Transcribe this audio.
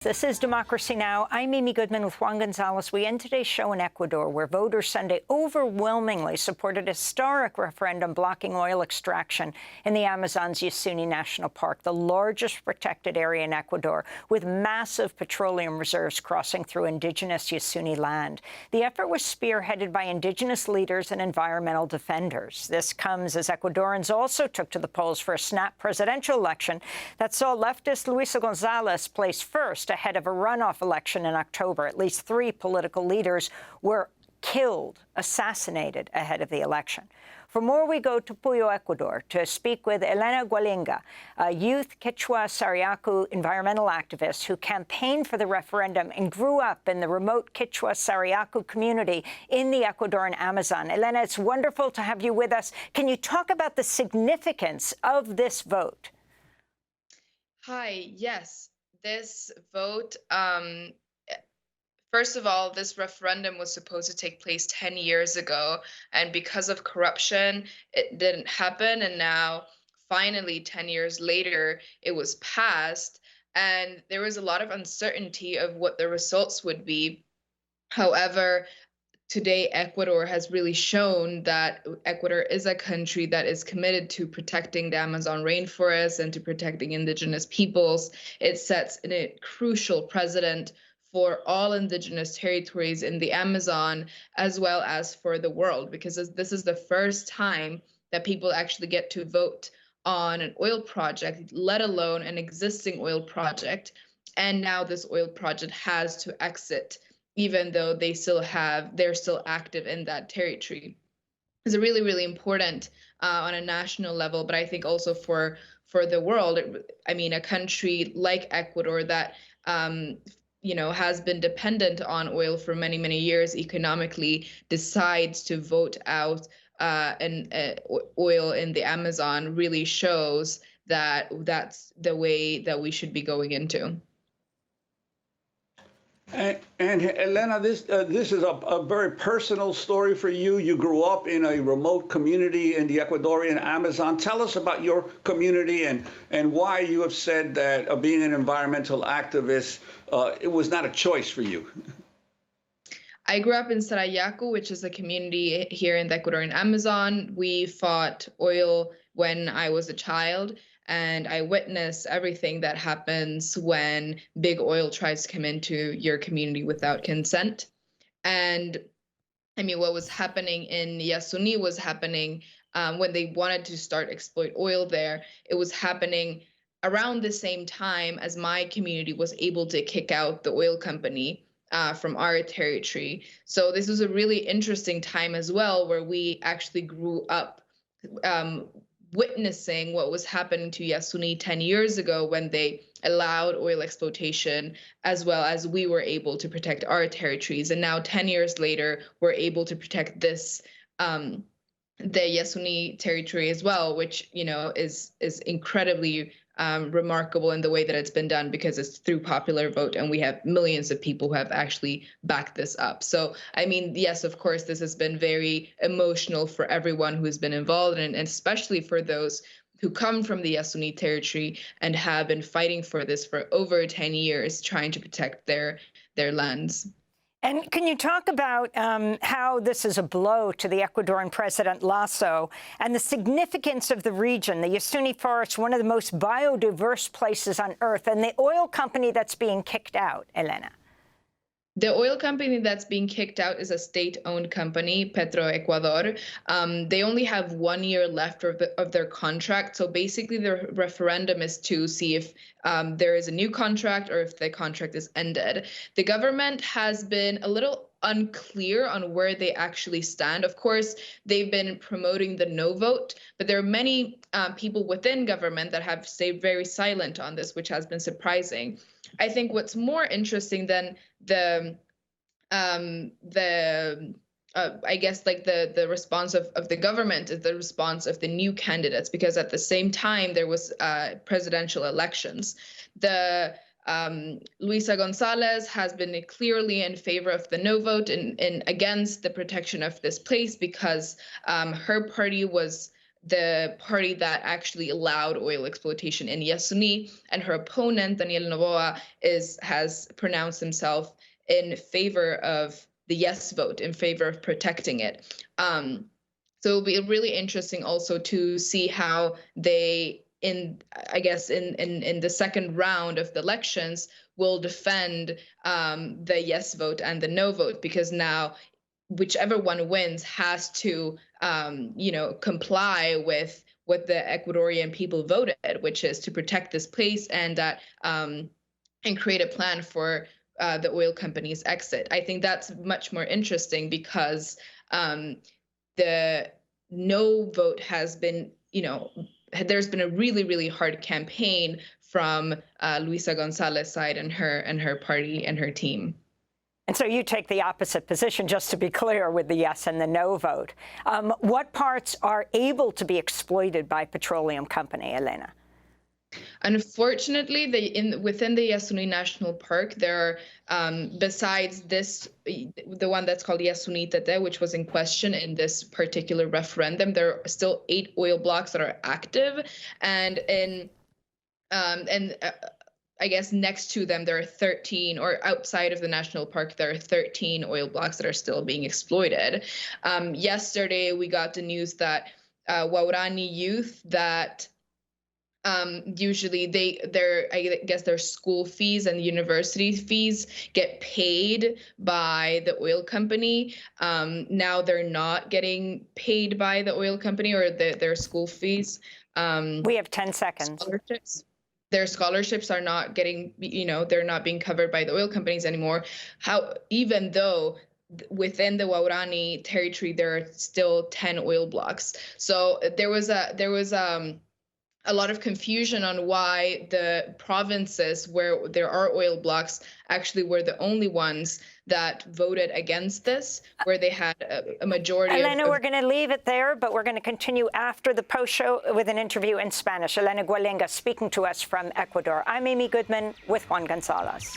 This is Democracy Now! I'm Amy Goodman with Juan Gonzalez. We end today's show in Ecuador, where voters Sunday overwhelmingly supported a historic referendum blocking oil extraction in the Amazon's Yasuni National Park, the largest protected area in Ecuador, with massive petroleum reserves crossing through indigenous Yasuni land. The effort was spearheaded by indigenous leaders and environmental defenders. This comes as Ecuadorians also took to the polls for a snap presidential election that saw leftist Luisa Gonzalez place first ahead of a runoff election in October. At least 3 political leaders were killed, assassinated ahead of the election. For more, we go to Puyo, Ecuador, to speak with Elena Gualinga, a youth Quechua Sariaku environmental activist who campaigned for the referendum and grew up in the remote Quechua Sariaku community in the Ecuadorian Amazon. Elena, it's wonderful to have you with us. Can you talk about the significance of this vote? Hi, yes. This vote, first of all, this referendum was supposed to take place 10 years ago, and because of corruption, it didn't happen. And now, finally, 10 years later, it was passed, and there was a lot of uncertainty of what the results would be. However, today, Ecuador has really shown that Ecuador is a country that is committed to protecting the Amazon rainforest and to protecting indigenous peoples. It sets a crucial precedent for all indigenous territories in the Amazon, as well as for the world, because this is the first time that people actually get to vote on an oil project, let alone an existing oil project. And now this oil project has to exit, even though they're still active in that territory. It's really, really important on a national level, but I think also for the world. I mean, a country like Ecuador that has been dependent on oil for many, many years economically, decides to vote out oil in the Amazon, really shows that that's the way that we should be going into. And Elena, this is a very personal story for you. You grew up in a remote community in the Ecuadorian Amazon. Tell us about your community and why you have said that being an environmental activist, it was not a choice for you. I grew up in Sarayaku, which is a community here in the Ecuadorian Amazon. We fought oil when I was a child, and I witnessed everything that happens when big oil tries to come into your community without consent. And I mean, what was happening in Yasuni was happening when they wanted to start exploit oil there. It was happening around the same time as my community was able to kick out the oil company from our territory. So this was a really interesting time as well, where we actually grew up witnessing what was happening to Yasuni 10 years ago when they allowed oil exploitation, as well as we were able to protect our territories. And now 10 years later, we're able to protect this, the Yasuni territory as well, which, is incredibly remarkable in the way that it's been done, because it's through popular vote, and we have millions of people who have actually backed this up. So, I mean, yes, of course, this has been very emotional for everyone who has been involved, and especially for those who come from the Yasuni territory and have been fighting for this for over 10 years, trying to protect their lands. And can you talk about how this is a blow to the Ecuadorian President Lasso and the significance of the region, the Yasuni Forest, one of the most biodiverse places on Earth, and the oil company that's being kicked out, Elena? The oil company that's being kicked out is a state-owned company, Ecuador. They only have 1 year left of their contract. So basically, the referendum is to see if there is a new contract or if the contract is ended. The government has been a little unclear on where they actually stand. Of course, they've been promoting the no vote, but there are many people within government that have stayed very silent on this, which has been surprising. I think what's more interesting than the I guess like the response of the government is the response of the new candidates, because at the same time there was presidential elections. The Luisa Gonzalez has been clearly in favor of the no vote and against the protection of this place, because her party was the party that actually allowed oil exploitation in Yasuni, and her opponent, Daniel Noboa, has pronounced himself in favor of the yes vote, in favor of protecting it. So it'll be really interesting also to see how they, in the second round of the elections, will defend the yes vote and the no vote, because now whichever one wins has to comply with what the Ecuadorian people voted, which is to protect this place and that and create a plan for the oil company's exit. I think that's much more interesting because the no vote has been, there's been a really, really hard campaign from Luisa Gonzalez's side and her party and her team. And so you take the opposite position, just to be clear, with the yes and the no vote. What parts are able to be exploited by petroleum company, Elena? Unfortunately, within the Yasuni National Park, there are, besides this, the one that's called Yasuni Tete, which was in question in this particular referendum, there are still 8 oil blocks that are active, and I guess next to them, there are 13, or outside of the national park, there are 13 oil blocks that are still being exploited. Yesterday, we got the news that Waurani youth that usually their school fees and university fees get paid by the oil company. Now they're not getting paid by the oil company or their school fees. We have 10 seconds. Their scholarships are not getting, they're not being covered by the oil companies anymore. Even though within the Waurani territory, there are still 10 oil blocks. So there was a lot of confusion on why the provinces where there are oil blocks actually were the only ones that voted against this, where they had a majority. Elena, we're going to leave it there, but we're going to continue after the post-show with an interview in Spanish. Elena Gualenga speaking to us from Ecuador. I'm Amy Goodman with Juan Gonzalez.